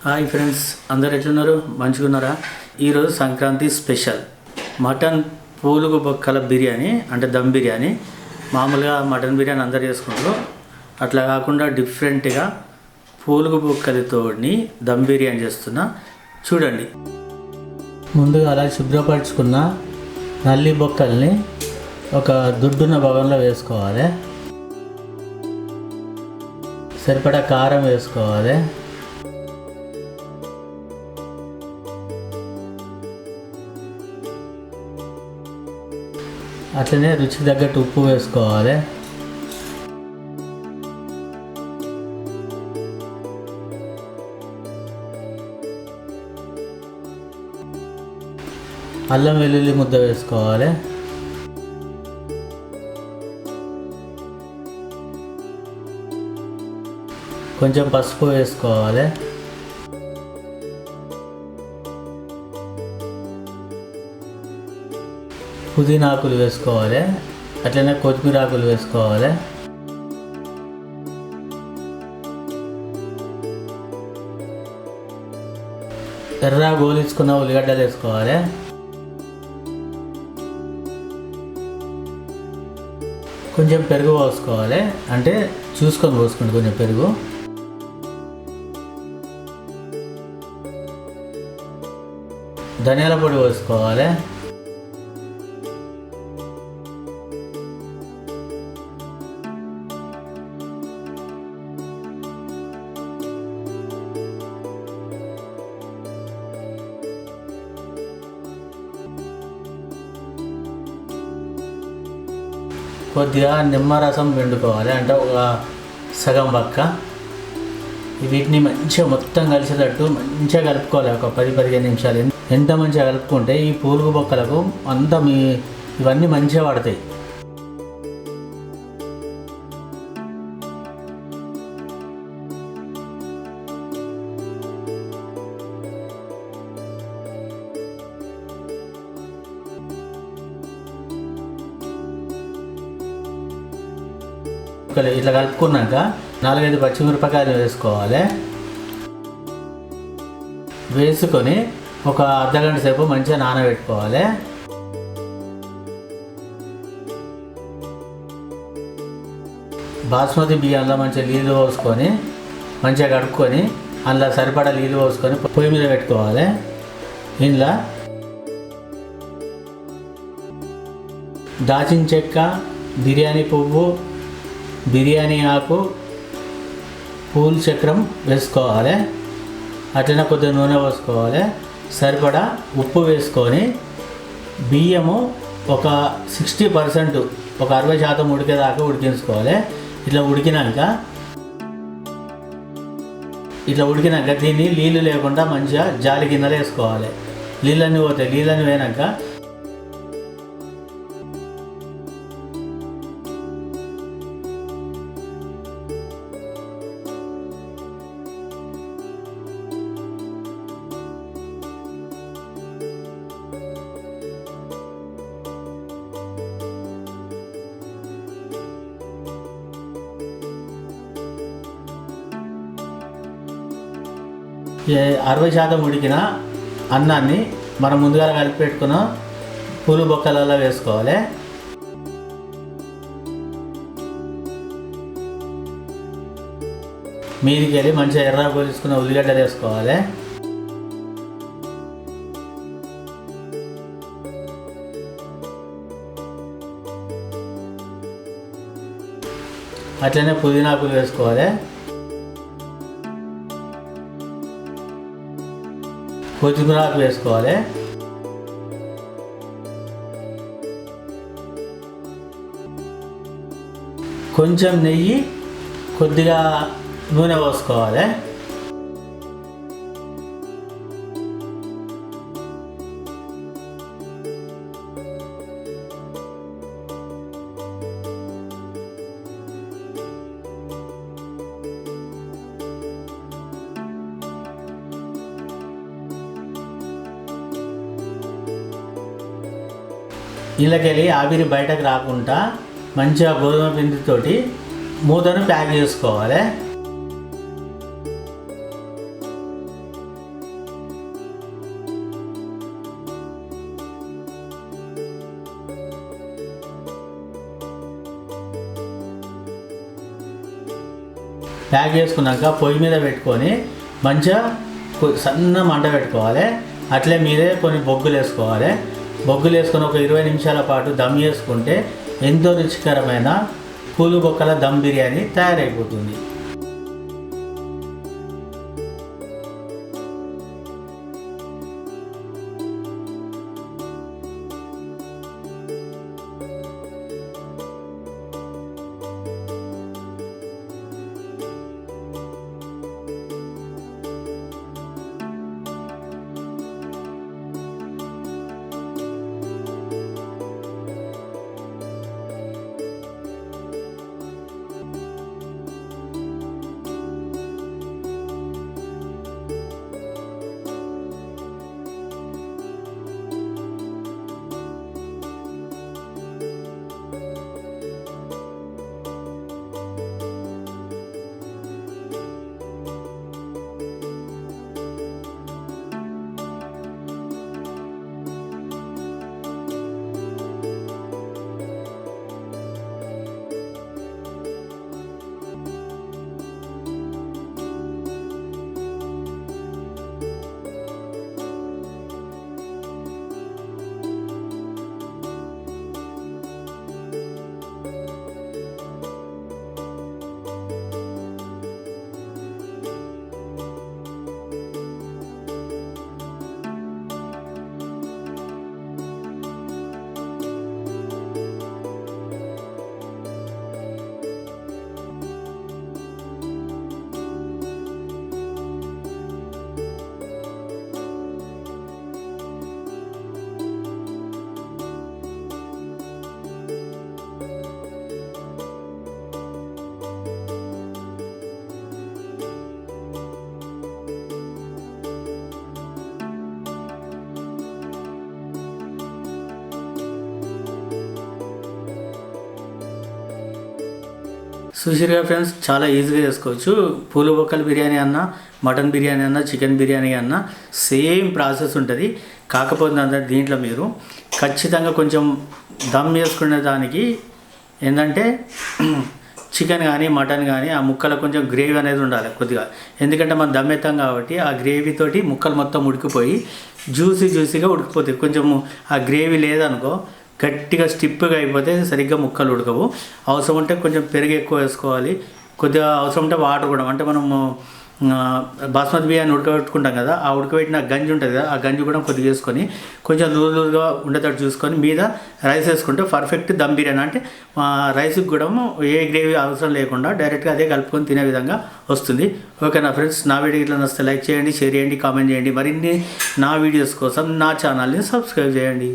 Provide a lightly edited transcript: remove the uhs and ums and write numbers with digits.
Hi friends, అందరు ఎట్లున్నారు? మంచిగున్నారా? ఈరోజు సంక్రాంతి స్పెషల్ మటన్ పూలుగు బొక్కల బిర్యానీ, అంటే దమ్ బిర్యానీ. మామూలుగా మటన్ బిర్యానీ అందరు చేసుకుంటారు, అట్లా కాకుండా డిఫరెంట్గా పూలుగు బొక్కలతోని దమ్ బిర్యానీ చేస్తున్నా, చూడండి. ముందుగా అలా శుభ్రపరచుకున్న నల్లి బొక్కల్ని ఒక దుడ్డున్న భవన్లో వేసుకోవాలి. సరిపడా కారం వేసుకోవాలి. అట్లనే రుచికి తగ్గట్టు ఉప్పు వేసుకోవాలి. అల్లం వెల్లుల్లి ముద్ద వేసుకోవాలి. కొంచెం పసుపు వేసుకోవాలి. పుదీనా ఆకులు వేసుకోవాలి. అట్లనే కొత్తిమీర ఆకులు వేసుకోవాలి. ఎర్ర గోలించుకున్న ఉల్లిగడ్డలు వేసుకోవాలి. కొంచెం పెరుగు పోసుకోవాలి, అంటే చూసుకొని పోసుకోండి. కొంచెం పెరుగు, ధనియాల పొడి వేసుకోవాలి. కొద్దిగా నిమ్మరసం పిండుకోవాలి, అంటే ఒక సగం పక్క. వీటిని మంచిగా మొత్తం కలిసేటట్టు మంచిగా కలుపుకోవాలి. ఒక 10-15 నిమిషాలు. ఎంత మంచిగా కలుపుకుంటే ఈ పూలుగు బొక్కలకు అంతా ఇవన్నీ మంచిగా పడతాయి. ఇట్లా కలుపుకున్నాక 4-5 పచ్చిమిరపకాయలు వేసుకోవాలి. వేసుకొని ఒక అర్ధగంట సేపు మంచిగా నానబెట్టుకోవాలి. బాస్మతి బియ్యంలో మంచిగా నీళ్ళు పోసుకొని మంచిగా కడుక్కొని అందులో సరిపడా నీళ్ళు పోసుకొని పొయ్యి మీద పెట్టుకోవాలి. ఇందులో దాచిన చెక్క, బిర్యానీ పువ్వు, బిర్యానీ ఆకు, పూల చక్రం వేసుకోవాలి. అట్లనే కొద్దిగా నూనె పోసుకోవాలి. సరిపడా ఉప్పు వేసుకొని బియ్యము ఒక 60%, ఒక 60% ఉడికేదాకా ఉడికించుకోవాలి. ఇట్లా ఉడికినాక దీన్ని నీళ్ళు లేకుండా మంచిగా జాలి గిన్నెలు వేసుకోవాలి. నీళ్ళన్నీ పోతాయి. నీళ్ళన్నీ పోయినాక ఈ 60% ఉడికిన అన్నాన్ని మనం ముందుగా కలిపి పెట్టుకున్న పూలు బొక్కలలో వేసుకోవాలి. మీదికి వెళ్ళి మంచిగా ఎర్ర గోలించుకున్న ఉల్లిగడ్డలు వేసుకోవాలి. అట్లనే పుదీనా ఆకులు వేసుకోవాలి. కొత్తిమీర ఆకు వేసుకోవాలి. కొంచెం నెయ్యి, కొద్దిగా నూనె పోసుకోవాలి. ఇళ్ళకెళ్ళి ఆవిరి బయటకు రాకుండా మంచిగా గోధుమ పిండితోటి మూతను ప్యాక్ చేసుకోవాలి. ప్యాక్ చేసుకున్నాక పొయ్యి మీద పెట్టుకొని మంచిగా సన్న మంట పెట్టుకోవాలి. అట్లే మీదే కొన్ని బొగ్గులు వేసుకోవాలి. బొగ్గులు వేసుకొని ఒక 20 నిమిషాల పాటు దమ్ చేసుకుంటే ఎంతో రుచికరమైన పూలు బొక్కల దమ్ బిర్యానీ తయారైపోతుంది. చూసిరుగా ఫ్రెండ్స్, చాలా ఈజీగా చేసుకోవచ్చు. పూలు బొక్కల బిర్యానీ అన్నా, మటన్ బిర్యానీ అన్నా, చికెన్ బిర్యానీ అన్నా సేమ్ ప్రాసెస్ ఉంటుంది. కాకపోతే అంటే దీంట్లో మీరు ఖచ్చితంగా కొంచెం దమ్ చేసుకునే దానికి ఏంటంటే చికెన్ కానీ మటన్ కానీ ఆ ముక్కలకు కొంచెం గ్రేవీ అనేది ఉండాలి కొద్దిగా. ఎందుకంటే మనం దమ్ ఎత్తాం కాబట్టి ఆ గ్రేవీతోటి ముక్కలు మొత్తం ఉడికిపోయి జ్యూసీగా ఉడికిపోతాయి. కొంచెము ఆ గ్రేవీ లేదనుకో గట్టిగా స్టిప్గా అయిపోతే సరిగ్గా ముక్కలు ఉడకవు. అవసరం ఉంటే కొంచెం పెరుగు ఎక్కువ వేసుకోవాలి. కొద్దిగా అవసరం ఉంటే వాటర్ కూడా, అంటే మనము బాస్మతి బియ్యాన్ని ఉడకబెట్టుకుంటాం కదా, ఆ ఉడకబెట్టిన గంజి ఉంటుంది కదా, ఆ గంజి కూడా కొద్దిగా వేసుకొని కొంచెం లూజుగా ఉండేటట్టు చూసుకొని మీద రైస్ వేసుకుంటే పర్ఫెక్ట్ దమ్ బిర్యానీ. అంటే రైస్కి కూడా ఏ గ్రేవీ అవసరం లేకుండా డైరెక్ట్గా అదే కలుపుకొని తినే విధంగా వస్తుంది. ఓకే నా ఫ్రెండ్స్, నా వీడియో ఇట్లా నచ్చితే లైక్ చేయండి, షేర్ చేయండి, కామెంట్ చేయండి. మరిన్ని నా వీడియోస్ కోసం నా ఛానల్ని సబ్స్క్రైబ్ చేయండి.